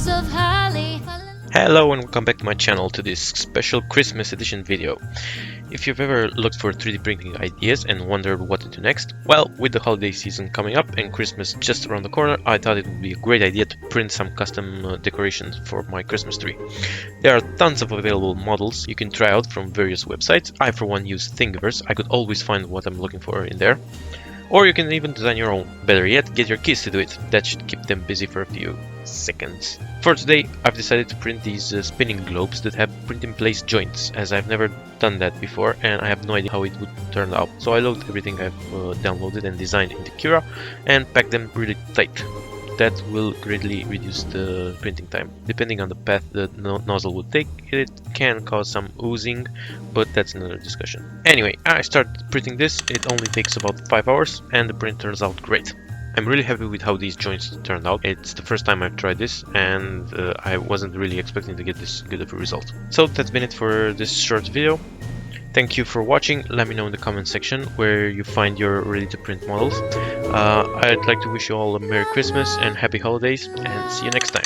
boughs of holly. Hello and welcome back to my channel to this special Christmas edition video. If you've ever looked for 3D printing ideas and wondered what to do next, well, with the holiday season coming up and Christmas just around the corner, I thought it would be a great idea to print some custom decorations for my Christmas tree. There are tons of available models you can try out from various websites. I for one use Thingiverse. I could always find what I'm looking for in there. Or you can even design your own. Better yet, get your kids to do it. That should keep them busy for a few seconds. For today, I've decided to print these spinning globes that have print-in-place joints, as I've never done that before and I have no idea how it would turn out. So I loaded everything I've downloaded and designed into Cura and packed them really tight. That will greatly reduce the printing time. Depending on the path the nozzle would take, it can cause some oozing, but that's another discussion. Anyway, I started printing this. It only takes about 5 hours and the print turns out great. I'm really happy with how these joints turned out. It's the first time I've tried this and I wasn't really expecting to get this good of a result. So that's been it for this short video. Thank you for watching. Let me know in the comment section where you find your ready to print models. I'd like to wish you all a Merry Christmas and Happy Holidays and see you next time.